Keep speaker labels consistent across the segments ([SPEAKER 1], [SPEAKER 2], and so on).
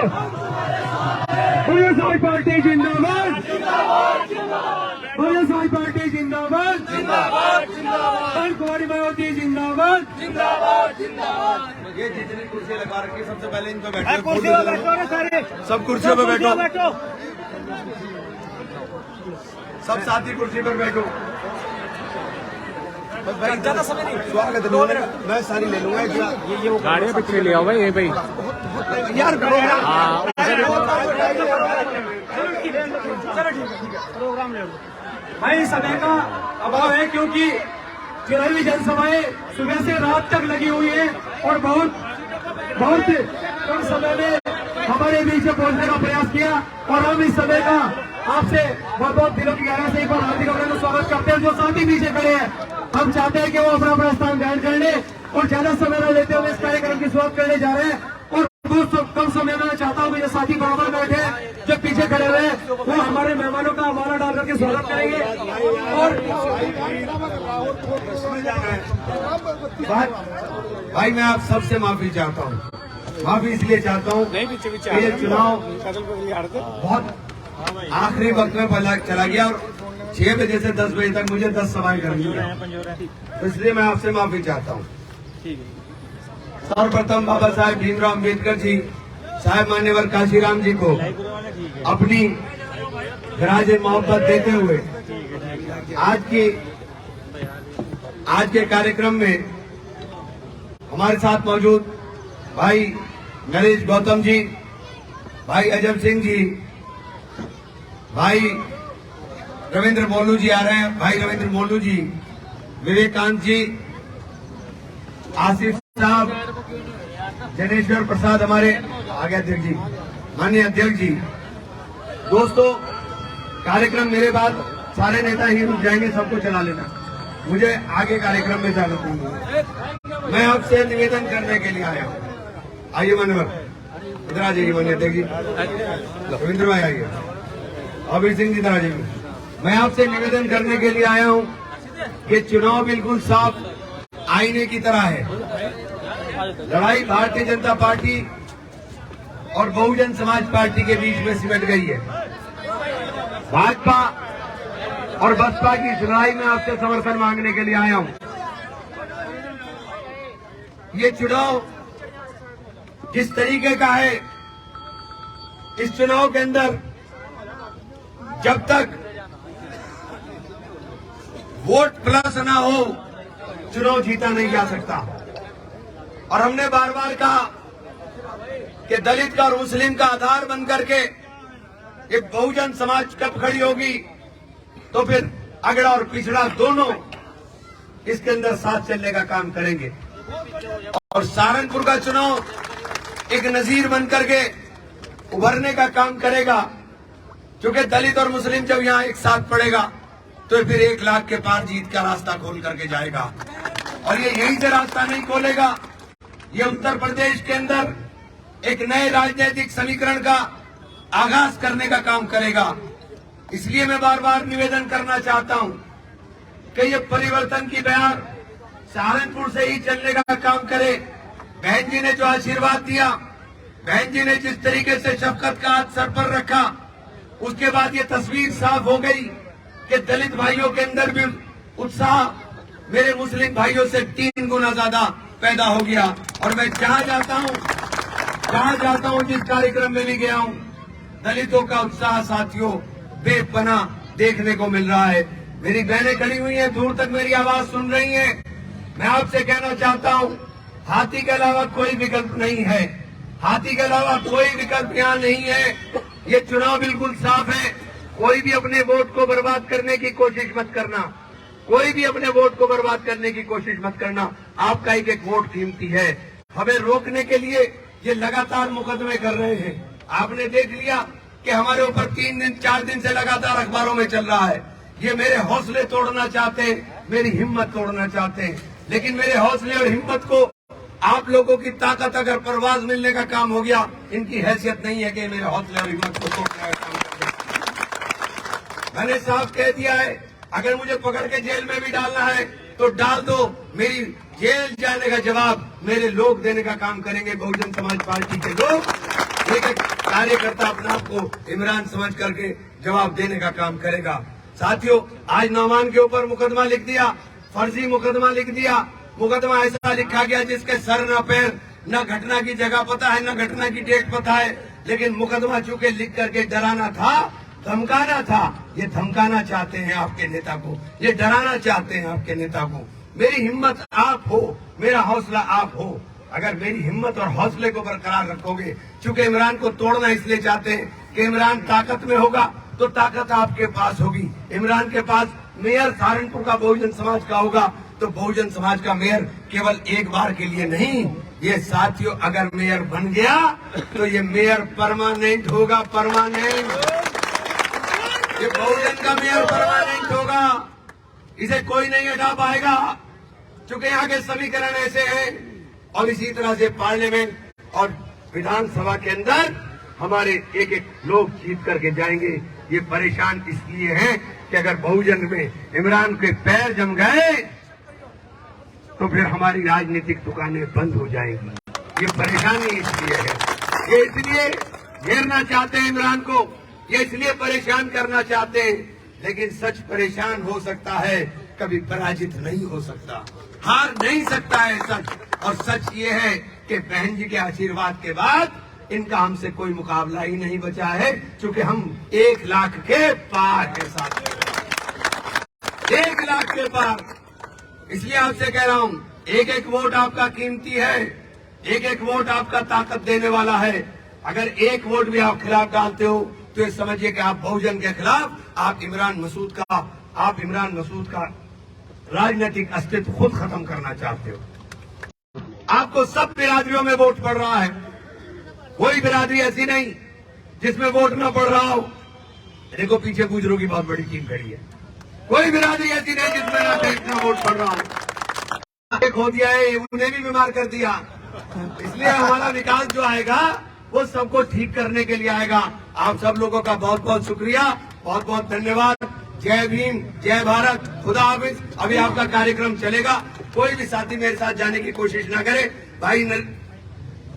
[SPEAKER 1] Bahujan Samaj party जिंदाबाद, Bahujan Samaj party जिंदाबाद, कुमारी मायावती जिंदाबाद।
[SPEAKER 2] ये जितनी कुर्सी लगा रखी सबसे पहले इन पे बैठो, कुर्सी पे बैठो सारे, सब कुर्सियों पे बैठो, सब साथी कुर्सी पर बैठो। ज्यादा समय नहीं, स्वागत है, मैं सारी ले लूंगा। ये
[SPEAKER 3] गाड़ियाँ पीछे ले आओ भाई, ये भाई
[SPEAKER 2] यार
[SPEAKER 1] चलो ठीक है, प्रोग्राम ले लो भाई। समय का अभाव है क्योंकि चुनावी जनसभाएं सुबह से रात तक लगी हुई है और बहुत कम समय में हमारे बीच में पहुंचने का प्रयास किया और हम इस समय का आपसे बहुत दिलों की गहराई से एक बार हार्दिक अभिनंदन स्वागत करते हैं। जो साथी पीछे खड़े हैं, हम चाहते हैं कि वो अपना अपना स्थान ग्रहण कर ले और ज्यादा समय न लेते हुए इस कार्यक्रम की शुरुआत करने जा रहे हैं। और बहुत कम समय में मैं चाहता हूँ कि जो साथी बराबर बैठे हैं, जो पीछे खड़े हुए हैं, वो हमारे मेहमानों का हवाला डाल करके स्वागत करेंगे। और
[SPEAKER 2] भाई मैं आप सबसे माफी चाहता हूँ, माफी इसलिए चाहता हूँ कि ये चुनाव बहुत आखिरी वक्त में चला गया और 6 बजे से 10 बजे तक मुझे 10 सवाल करनी है, तो इसलिए मैं आपसे माफी चाहता हूँ। सर्वप्रथम बाबा साहेब भीमराव अम्बेडकर जी, साहेब मान्यवर काशीराम जी को अपनी राज मोहब्बत देते हुए आज के कार्यक्रम में हमारे साथ मौजूद भाई नरेश गौतम जी, भाई अजब सिंह जी, भाई रविंद्र मोलू जी आ रहे हैं, भाई रविंद्र मोलू जी, विवेकांत जी, आसिफ साहब, जनेश्वर प्रसाद हमारे आगे अध्यक्ष जी, माननीय अध्यक्ष जी। दोस्तों, कार्यक्रम मेरे बाद सारे नेता ही रुक जाएंगे, सबको चला लेना, मुझे आगे कार्यक्रम में जाना चाहिए। मैं आपसे निवेदन करने के लिए आया हूँ। आइए मानवर, इधर आ जाइए, माननीय अध्यक्ष जी, रविंद्र भाई आइए, अबीर सिंह जी इधर आ जाइए। मैं आपसे निवेदन करने के लिए आया हूँ कि चुनाव बिल्कुल साफ आईने की तरह है। लड़ाई भारतीय जनता पार्टी और बहुजन समाज पार्टी के बीच में सिमट गई है। भाजपा और बसपा की इस लड़ाई में आपसे समर्थन मांगने के लिए आया हूं। ये चुनाव जिस तरीके का है, इस चुनाव के अंदर जब तक वोट प्लस ना हो, चुनाव जीता नहीं जा सकता। और हमने बार बार कहा कि दलित का और मुस्लिम का आधार बन करके एक बहुजन समाज कब खड़ी होगी, तो फिर अगड़ा और पिछड़ा दोनों इसके अंदर साथ चलने का काम करेंगे। और सहारनपुर का चुनाव एक नजीर बन करके उभरने का काम करेगा, क्योंकि दलित और मुस्लिम जब यहाँ एक साथ पड़ेगा तो फिर 1 लाख के पार जीत का रास्ता खोल करके जाएगा। और ये यहीं से रास्ता नहीं खोलेगा, ये उत्तर प्रदेश के अंदर एक नए राजनीतिक समीकरण का आगाज करने का काम करेगा। इसलिए मैं बार बार निवेदन करना चाहता हूं कि ये परिवर्तन की बयार सहारनपुर से ही चलने का काम करे। बहन जी ने जो आशीर्वाद दिया, बहन जी ने जिस तरीके से शफकत का हाथ सर पर रखा, उसके बाद ये तस्वीर साफ हो गई कि दलित भाइयों के अंदर भी उत्साह मेरे मुस्लिम भाइयों से 3 गुना ज्यादा पैदा हो गया। और मैं जहां जाता हूं, जिस कार्यक्रम में भी गया हूं, दलितों का उत्साह साथियों बेपनाह देखने को मिल रहा है। मेरी बहनें खड़ी हुई हैं, दूर तक मेरी आवाज सुन रही हैं। मैं आपसे कहना चाहता हूं, हाथी के अलावा कोई विकल्प नहीं है, हाथी के अलावा कोई विकल्प यहाँ नहीं है। ये चुनाव बिल्कुल साफ है। कोई भी अपने वोट को बर्बाद करने की कोशिश मत करना, कोई भी अपने वोट को बर्बाद करने की कोशिश मत करना। आपका एक एक वोट कीमती है। हमें रोकने के लिए ये लगातार मुकदमे कर रहे हैं। आपने देख लिया कि हमारे ऊपर 3 दिन 4 दिन से लगातार अखबारों में चल रहा है। ये मेरे हौसले तोड़ना चाहते हैं, मेरी हिम्मत तोड़ना चाहते हैं। लेकिन मेरे हौसले और हिम्मत को आप लोगों की ताकत अगर परवाज मिलने का काम हो गया, इनकी हैसियत नहीं है कि मेरे हौसले और हिम्मत को तोड़ने का काम कर। मैंने साफ कह दिया है, अगर मुझे पकड़ के जेल में भी डालना है तो डाल दो। मेरी जेल जाने का जवाब मेरे लोग देने का काम करेंगे, बहुजन समाज पार्टी के लोग। एक एक कार्यकर्ता अपने आप को इमरान समझ करके जवाब देने का काम करेगा। साथियों, आज नौमान के ऊपर मुकदमा लिख दिया, फर्जी मुकदमा लिख दिया। मुकदमा ऐसा लिखा गया जिसके सर न पैर, न घटना की जगह पता है, न घटना की डेट पता है, लेकिन मुकदमा चूंकि लिख करके डराना था, धमकाना था। ये धमकाना चाहते हैं आपके नेता को, ये डराना चाहते हैं आपके नेता को। मेरी हिम्मत आप हो, मेरा हौसला आप हो। अगर मेरी हिम्मत और हौसले को बरकरार रखोगे, चूंकि इमरान को तोड़ना इसलिए चाहते हैं कि इमरान ताकत में होगा, तो ताकत आपके पास होगी। इमरान के पास मेयर सहारनपुर का बहुजन समाज का होगा, तो बहुजन समाज का मेयर केवल एक बार के लिए नहीं, ये साथियों अगर मेयर बन गया तो ये मेयर परमानेंट होगा, परमानेंट। ये बहुजन का मेयर परमानेंट होगा, इसे कोई नहीं हटा पाएगा, क्योंकि यहाँ के समीकरण ऐसे हैं। और इसी तरह से पार्लियामेंट और विधानसभा के अंदर हमारे एक एक लोग जीत करके जाएंगे। ये परेशान इसलिए हैं कि अगर बहुजन में इमरान के पैर जम गए तो फिर हमारी राजनीतिक दुकानें बंद हो जाएंगी। ये परेशानी इसलिए है, ये इसलिए घेरना चाहते हैं इमरान को, ये इसलिए परेशान करना चाहते हैं। लेकिन सच परेशान हो सकता है, कभी पराजित नहीं हो सकता, हार नहीं सकता है सच। और सच ये है कि बहन जी के आशीर्वाद के बाद इनका हमसे कोई मुकाबला ही नहीं बचा है, क्योंकि हम 1 लाख के पार के साथ, 1 लाख के पार। इसलिए आपसे कह रहा हूं, एक एक वोट आपका कीमती है, एक एक वोट आपका ताकत देने वाला है। अगर एक वोट भी आप खिलाफ डालते हो तो ये समझिए कि आप बहुजन के खिलाफ, आप इमरान मसूद का राजनीतिक अस्तित्व खुद खत्म करना चाहते हो। आपको सब बिरादरियों में वोट पड़ रहा है, कोई बिरादरी ऐसी नहीं जिसमें वोट न पड़ रहा हो। देखो पीछे गुजरों की बहुत बड़ी टीम खड़ी है, कोई बिरादरी ऐसी नहीं जिसमें ना इतना वोट पड़ रहा हो। खो दिया है, उन्हें भी बीमार कर दिया। इसलिए हमारा विकास जो आएगा वो सबको ठीक करने के लिए आएगा। आप सब लोगों का बहुत बहुत शुक्रिया, बहुत बहुत धन्यवाद। जय भीम, जय भारत, खुदा हाफिज। अभी आपका कार्यक्रम चलेगा, कोई भी साथी मेरे साथ जाने की कोशिश ना करे। भाई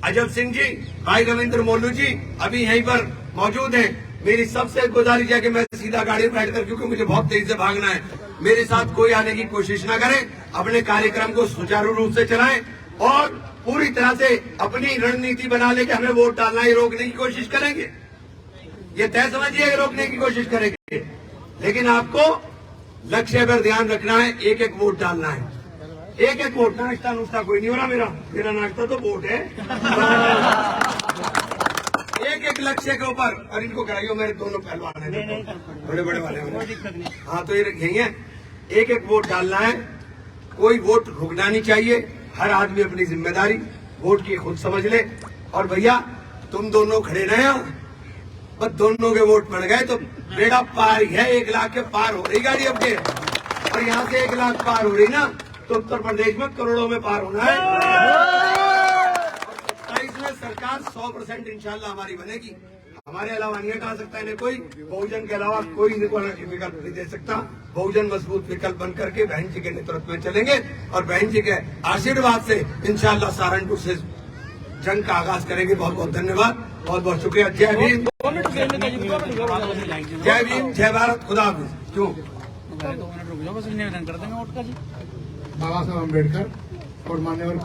[SPEAKER 2] अजब सिंह जी, भाई रविंद्र मोलू जी अभी यहीं पर मौजूद हैं। मेरी सबसे गुजारिश है कि मैं सीधा गाड़ी में बैठकर, क्योंकि मुझे बहुत तेजी से भागना है, मेरे साथ कोई आने की कोशिश ना करे। अपने कार्यक्रम को सुचारू रूप से चलाएं और पूरी तरह से अपनी रणनीति बना ले कि हमें वोट डालना ही रोकने की कोशिश करेंगे। ये तय समझिए, रोकने की कोशिश करेंगे, लेकिन आपको लक्ष्य पर ध्यान रखना है, एक एक वोट डालना है, एक एक वोट। नाश्ता नुश्ता कोई नहीं हो रहा मेरा नाश्ता तो वोट है। एक एक लक्ष्य के ऊपर। और इनको कराइयो, मेरे दोनों पहलवान हैं, बड़े बड़े वाले। हाँ तो ये यही है, एक एक वोट डालना है, कोई वोट रुकना नहीं चाहिए। हर आदमी अपनी जिम्मेदारी वोट की खुद समझ ले। और भैया तुम दोनों खड़े रहे, बस दोनों के वोट पड़ गए तो बेड़ा पार ही है। 1 लाख के पार हो रही गाड़ी अब के, और यहाँ से 1 लाख पार हो रही ना, तो उत्तर प्रदेश में करोड़ों में पार होना है। 27 में सरकार 100% इंशाल्लाह हमारी बनेगी। हमारे अलावा नहीं हटा सकता इन्हें कोई, बहुजन के अलावा कोई विकल्प नहीं दे सकता। बहुजन मजबूत विकल्प बन करके बहन जी के नेतृत्व में चलेंगे, और बहन जी के आशीर्वाद से इंशाल्लाह सहारनपुर से जंग का आगाज करेंगे। बहुत बहुत धन्यवाद, बहुत बहुत शुक्रिया। जय भीम, जय भीम, जय भारत, खुदा हाफिज। क्यों
[SPEAKER 3] बाबा साहब अम्बेडकर और मान्यवर